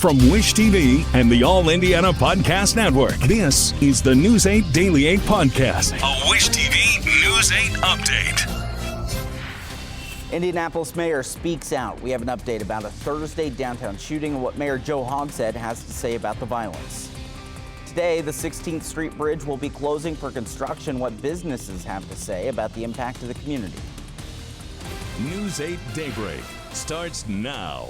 From Wish TV and the All Indiana Podcast Network, this is the News 8 Daily 8 Podcast, a Wish TV News 8 update. Indianapolis mayor speaks out. We have an update about a Thursday downtown shooting and what Mayor Joe Hogsett has to say about the violence. Today, the 16th Street Bridge will be closing for construction. What businesses have to say about the impact to the community. News 8 Daybreak starts now.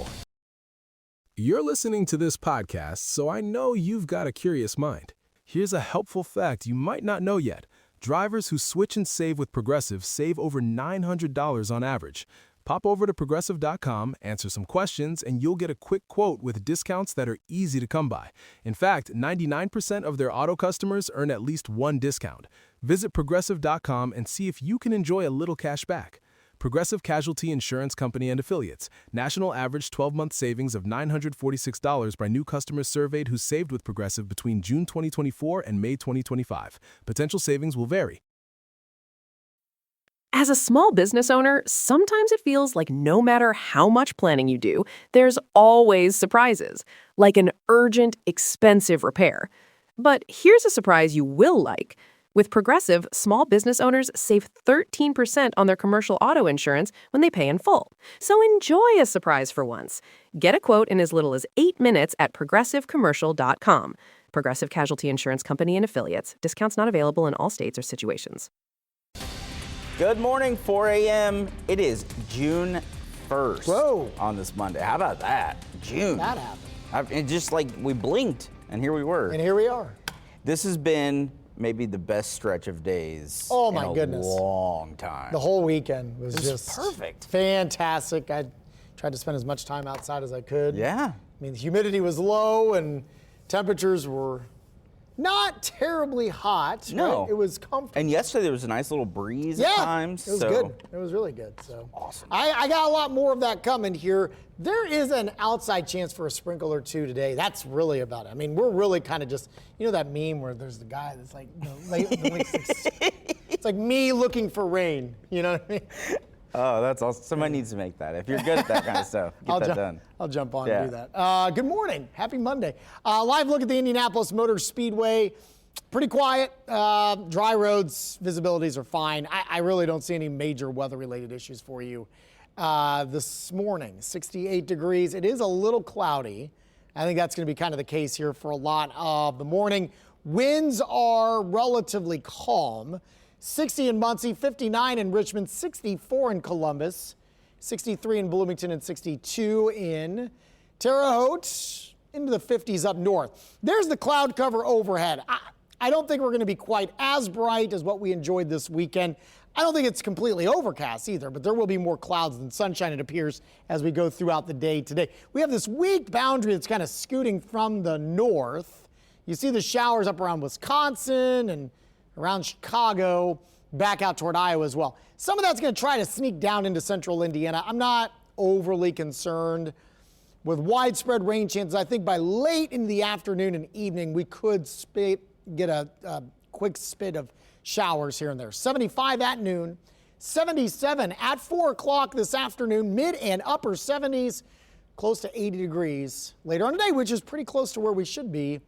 You're listening to this podcast, so I know you've got a curious mind. Here's a helpful fact you might not know yet. Drivers who switch and save with Progressive save over $900 on average. Pop over to Progressive.com, answer some questions, and you'll get a quick quote with discounts that are easy to come by. In fact, 99% of their auto customers earn at least one discount. Visit Progressive.com and see if you can enjoy a little cash back. Progressive Casualty Insurance Company and Affiliates. National average 12-month savings of $946 by new customers surveyed who saved with Progressive between June 2024 and May 2025. Potential savings will vary. As a small business owner, sometimes it feels like no matter how much planning you do, there's always surprises, like an urgent, expensive repair. But here's a surprise you will like. With Progressive, small business owners save 13% on their commercial auto insurance when they pay in full. So enjoy a surprise for once. Get a quote in as little as 8 minutes at progressivecommercial.com. Progressive Casualty Insurance Company and Affiliates. Discounts not available in all states or situations. Good morning, 4 a.m. It is June 1st. Whoa. On this Monday. How about that? June. That happened. It just like we blinked, and here we were. And here we are. This has been maybe the best stretch of days Oh my in a goodness. long time. The whole weekend was just perfect. Fantastic. I tried to spend as much time outside as I could. Yeah. I mean, the humidity was low and temperatures were not terribly hot. No. Right? It was comfortable. And yesterday there was a nice little breeze at times. It was so good. It was really good. So awesome. I got a lot more of that coming here. There is an outside chance for a sprinkle or two today. That's really about it. I mean, we're really kind of just, you know that meme where there's the guy that's like, it's like me looking for rain. You know what I mean? Oh, that's awesome. Somebody needs to make that. If you're good at that kind of stuff, get that done. I'll jump on and do that. Good morning. Happy Monday. Live look at the Indianapolis Motor Speedway. Pretty quiet. Dry roads. Visibilities are fine. I really don't see any major weather-related issues for you. This morning, 68 degrees. It is a little cloudy. I think that's going to be kind of the case here for a lot of the morning. Winds are relatively calm. 60 in Muncie, 59 in Richmond, 64 in Columbus, 63 in Bloomington, and 62 in Terre Haute, into the 50s up north. There's the cloud cover overhead. I don't think we're going to be quite as bright as what we enjoyed this weekend. I don't think it's completely overcast either, but there will be more clouds than sunshine, it appears, as we go throughout the day today. We have this weak boundary that's kind of scooting from the north. You see the showers up around Wisconsin and around Chicago, back out toward Iowa as well. Some of that's going to try to sneak down into central Indiana. I'm not overly concerned with widespread rain chances. I think by late in the afternoon and evening, we could get a quick spit of showers here and there. 75 at noon, 77 at 4 o'clock this afternoon, mid and upper 70s, close to 80 degrees later on today, which is pretty close to where we should be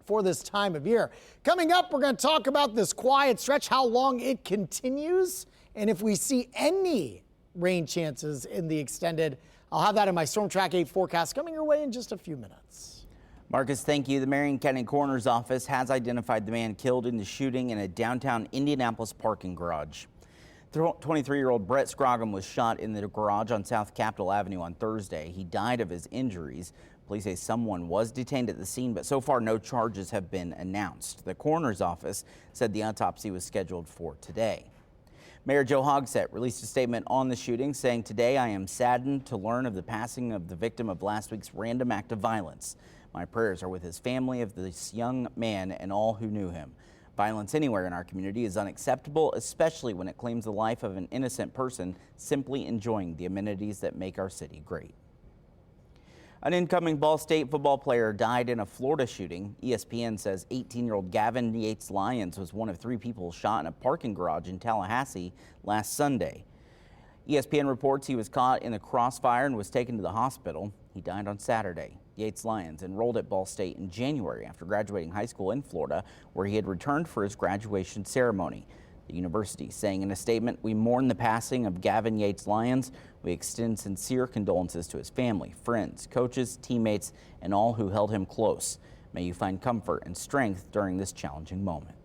for this time of year. Coming up, we're going to talk about this quiet stretch, how long it continues, and if we see any rain chances in the extended. I'll have that in my Storm Track 8 forecast coming your way in just a few minutes. Marcus, thank you. The Marion County Coroner's Office has identified the man killed in the shooting in a downtown Indianapolis parking garage. 23-year-old Brett Scroggum was shot in the garage on South Capitol Avenue on Thursday. He died of his injuries. Police say someone was detained at the scene, but so far no charges have been announced. The coroner's office said the autopsy was scheduled for today. Mayor Joe Hogsett released a statement on the shooting saying, "Today I am saddened to learn of the passing of the victim of last week's random act of violence. My prayers are with his family of this young man and all who knew him. Violence anywhere in our community is unacceptable, especially when it claims the life of an innocent person simply enjoying the amenities that make our city great." An incoming Ball State football player died in a Florida shooting. ESPN says 18-year-old Gavin Yates Lyons was one of 3 people shot in a parking garage in Tallahassee last Sunday. ESPN reports he was caught in the crossfire and was taken to the hospital. He died on Saturday. Yates Lyons enrolled at Ball State in January after graduating high school in Florida, where he had returned for his graduation ceremony. The university saying in a statement, "We mourn the passing of Gavin Yates Lyons. We extend sincere condolences to his family, friends, coaches, teammates, and all who held him close. May you find comfort and strength during this challenging moment."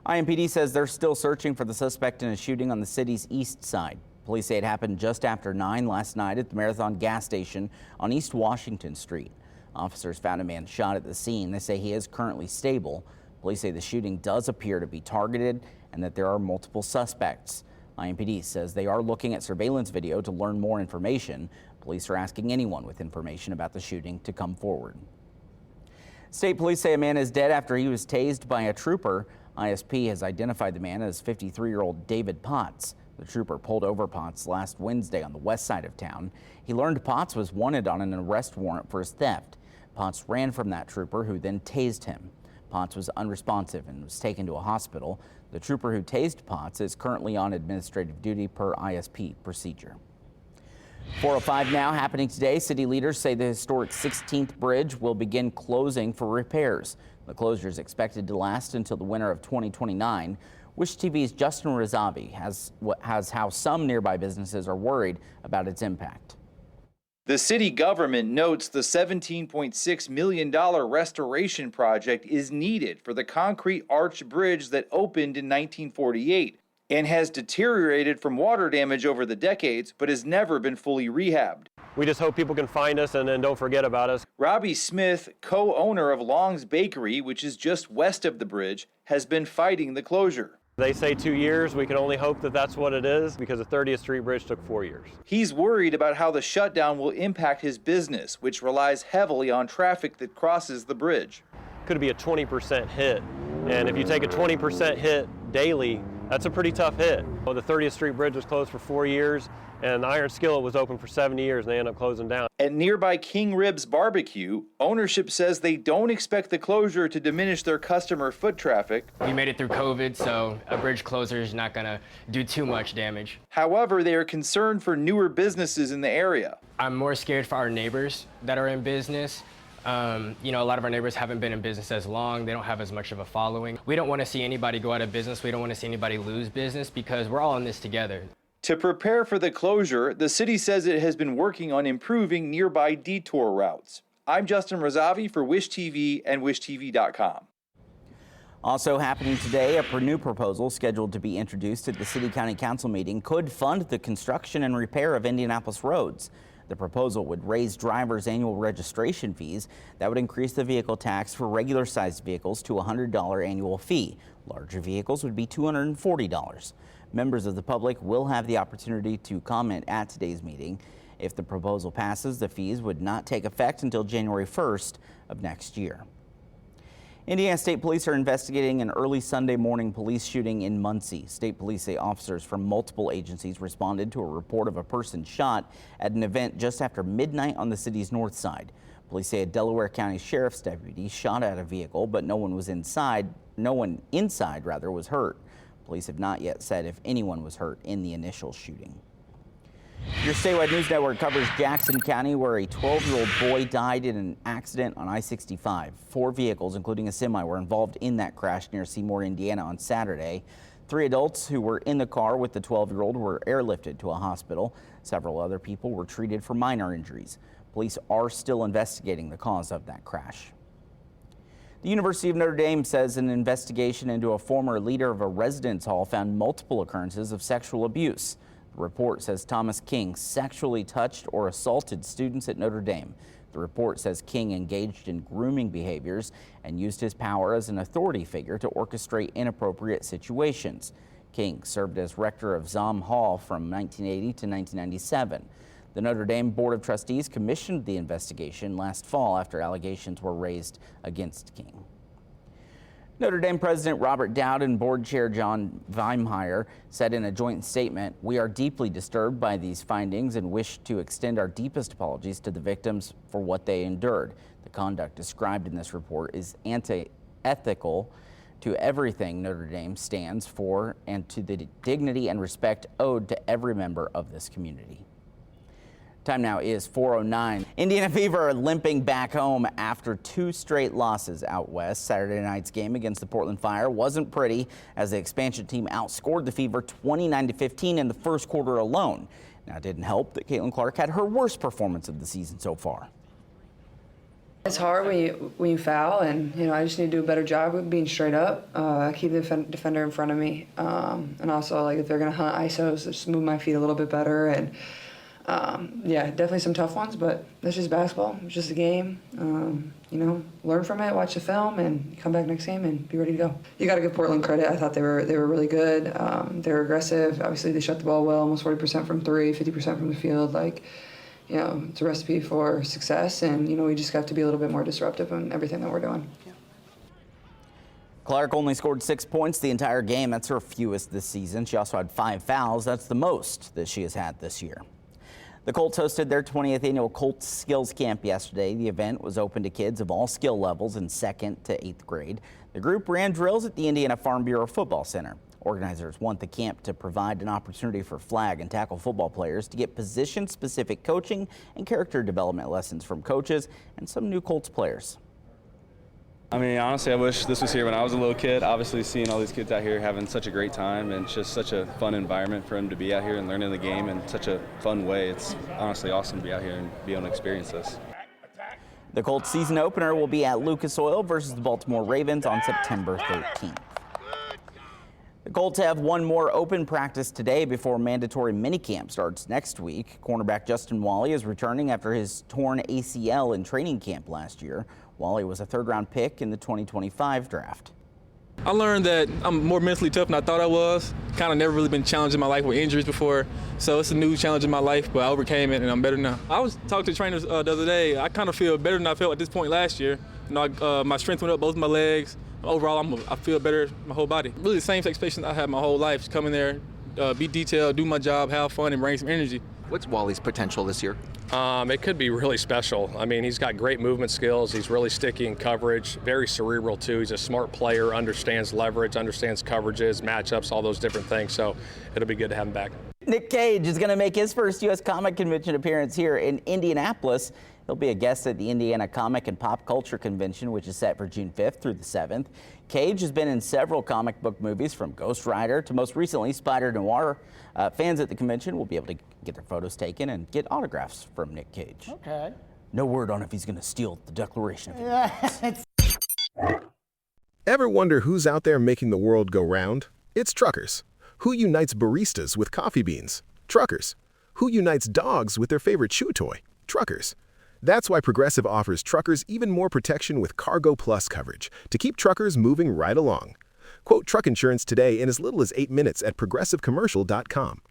IMPD says they're still searching for the suspect in a shooting on the city's east side. Police say it happened just after 9 last night at the Marathon gas station on East Washington Street. Officers found a man shot at the scene. They say he is currently stable. Police say the shooting does appear to be targeted and that there are multiple suspects. IMPD says they are looking at surveillance video to learn more information. Police are asking anyone with information about the shooting to come forward. State police say a man is dead after he was tased by a trooper. ISP has identified the man as 53-year-old David Potts. The trooper pulled over Potts last Wednesday on the west side of town. He learned Potts was wanted on an arrest warrant for his theft. Potts ran from that trooper, who then tased him. Potts was unresponsive and was taken to a hospital. The trooper who tased Potts is currently on administrative duty per ISP procedure. 405 now happening today. City leaders say the historic 16th Bridge will begin closing for repairs. The closure is expected to last until the winter of 2029. Wish TV's Justin Razavi has how some nearby businesses are worried about its impact. The city government notes the $17.6 million restoration project is needed for the concrete arch bridge that opened in 1948 and has deteriorated from water damage over the decades, but has never been fully rehabbed. We just hope people can find us and then don't forget about us. Robbie Smith, co-owner of Long's Bakery, which is just west of the bridge, has been fighting the closure. They say 2 years. We can only hope that that's what it is, because the 30th Street Bridge took 4 years. He's worried about how the shutdown will impact his business, which relies heavily on traffic that crosses the bridge. Could be a 20% hit. And if you take a 20% hit daily, that's a pretty tough hit. Well, the 30th Street Bridge was closed for 4 years, and the Iron Skillet was open for 70 years, and they ended up closing down. At nearby King Ribs Barbecue, ownership says they don't expect the closure to diminish their customer foot traffic. We made it through COVID, so a bridge closure is not gonna do too much damage. However, they are concerned for newer businesses in the area. I'm more scared for our neighbors that are in business. A lot of our neighbors haven't been in business as long. They don't have as much of a following. We don't want to see anybody go out of business. We don't want to see anybody lose business, because we're all in this together. To prepare for the closure, the city says it has been working on improving nearby detour routes. I'm Justin Razavi for Wish TV and WishTV.com. Also happening today, a new proposal scheduled to be introduced at the City County Council meeting could fund the construction and repair of Indianapolis roads. The proposal would raise drivers' annual registration fees. That would increase the vehicle tax for regular-sized vehicles to a $100 annual fee. Larger vehicles would be $240. Members of the public will have the opportunity to comment at today's meeting. If the proposal passes, the fees would not take effect until January 1st of next year. Indiana State Police are investigating an early Sunday morning police shooting in Muncie. State Police say officers from multiple agencies responded to a report of a person shot at an event just after midnight on the city's north side. Police say a Delaware County Sheriff's deputy shot at a vehicle, but no one inside was hurt. Police have not yet said if anyone was hurt in the initial shooting. Your statewide news network covers Jackson County, where a 12-year-old boy died in an accident on I-65. 4 vehicles, including a semi, were involved in that crash near Seymour, Indiana on Saturday. 3 adults who were in the car with the 12-year-old were airlifted to a hospital. Several other people were treated for minor injuries. Police are still investigating the cause of that crash. The University of Notre Dame says an investigation into a former leader of a residence hall found multiple occurrences of sexual abuse. The report says Thomas King sexually touched or assaulted students at Notre Dame. The report says King engaged in grooming behaviors and used his power as an authority figure to orchestrate inappropriate situations. King served as rector of Zom Hall from 1980 to 1997. The Notre Dame Board of Trustees commissioned the investigation last fall after allegations were raised against King. Notre Dame President Robert Dowd and Board Chair John Weimheier said in a joint statement, "We are deeply disturbed by these findings and wish to extend our deepest apologies to the victims for what they endured. The conduct described in this report is anti-ethical to everything Notre Dame stands for and to the dignity and respect owed to every member of this community." Time now is 4:09. Indiana Fever are limping back home after 2 straight losses out west. Saturday night's game against the Portland Fire wasn't pretty as the expansion team outscored the Fever 29-15 in the first quarter alone. Now, it didn't help that Caitlin Clark had her worst performance of the season so far. It's hard when you foul, and I just need to do a better job of being straight up, keep the defender in front of me, and also if they're gonna hunt ISOs, just move my feet a little bit better. And yeah, definitely some tough ones, but that's just basketball. It's just a game. Learn from it, watch the film, and come back next game and be ready to go. You got to give Portland credit. I thought they were really good. They were aggressive. Obviously, they shot the ball well, almost 40% from 3, 50% from the field. It's a recipe for success, and we just got to be a little bit more disruptive in everything that we're doing. Yeah. Clark only scored 6 points the entire game. That's her fewest this season. She also had 5 fouls. That's the most that she has had this year. The Colts hosted their 20th annual Colts Skills Camp yesterday. The event was open to kids of all skill levels in 2nd to 8th grade. The group ran drills at the Indiana Farm Bureau Football Center. Organizers want the camp to provide an opportunity for flag and tackle football players to get position-specific coaching and character development lessons from coaches and some new Colts players. Honestly, I wish this was here when I was a little kid. Obviously, seeing all these kids out here having such a great time, and it's just such a fun environment for them to be out here and learning the game in such a fun way. It's honestly awesome to be out here and be able to experience this. The Colts season opener will be at Lucas Oil versus the Baltimore Ravens on September 13th. The Colts have one more open practice today before mandatory minicamp starts next week. Cornerback Justin Wally is returning after his torn ACL in training camp last year. Wally was a 3rd-round pick in the 2025 draft. I learned that I'm more mentally tough than I thought I was. Kind of never really been challenged in my life with injuries before, so it's a new challenge in my life, but I overcame it and I'm better now. I was talking to trainers the other day. I kind of feel better than I felt at this point last year. My strength went up, both my legs. Overall, I feel better my whole body. Really the same expectations I had my whole life. Just come in there, be detailed, do my job, have fun, and bring some energy. What's Wally's potential this year? It could be really special. He's got great movement skills. He's really sticky in coverage, very cerebral too. He's a smart player, understands leverage, understands coverages, matchups, all those different things. So it'll be good to have him back. Nick Cage is going to make his first U.S. Comic Convention appearance here in Indianapolis. He'll be a guest at the Indiana Comic and Pop Culture Convention, which is set for June 5th through the 7th. Cage has been in several comic book movies, from Ghost Rider to most recently Spider Noir. Fans at the convention will be able to get their photos taken and get autographs from Nick Cage. Okay. No word on if he's going to steal the Declaration of Independence. Ever wonder who's out there making the world go round? It's truckers. Who unites baristas with coffee beans? Truckers. Who unites dogs with their favorite chew toy? Truckers. That's why Progressive offers truckers even more protection with Cargo Plus coverage to keep truckers moving right along. Quote truck insurance today in as little as 8 minutes at progressivecommercial.com.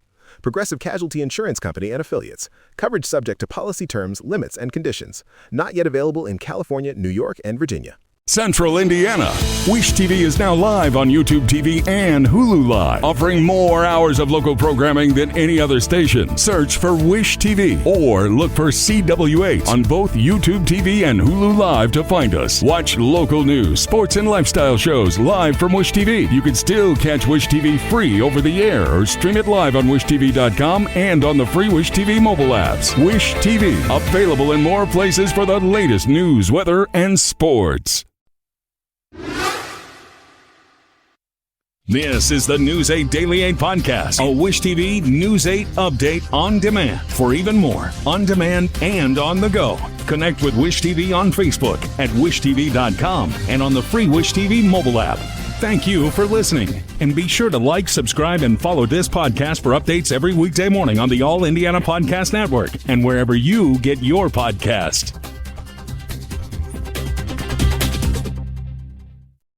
Progressive Casualty Insurance Company and Affiliates. Coverage subject to policy terms, limits, and conditions. Not yet available in California, New York, and Virginia. Central Indiana. Wish TV is now live on YouTube TV and Hulu Live, offering more hours of local programming than any other station. Search for Wish TV or look for CW8 on both YouTube TV and Hulu Live to find us. Watch local news, sports, and lifestyle shows live from Wish TV. You can still catch Wish TV free over the air or stream it live on WishTV.com and on the free Wish TV mobile apps. Wish TV, available in more places for the latest news, weather, and sports. This is the News 8 Daily 8 podcast, a Wish TV News 8 update on demand. For even more, on demand and on the go. Connect with Wish TV on Facebook at WishTV.com and on the free Wish TV mobile app. Thank you for listening. And be sure to like, subscribe, and follow this podcast for updates every weekday morning on the All Indiana Podcast Network and wherever you get your podcast.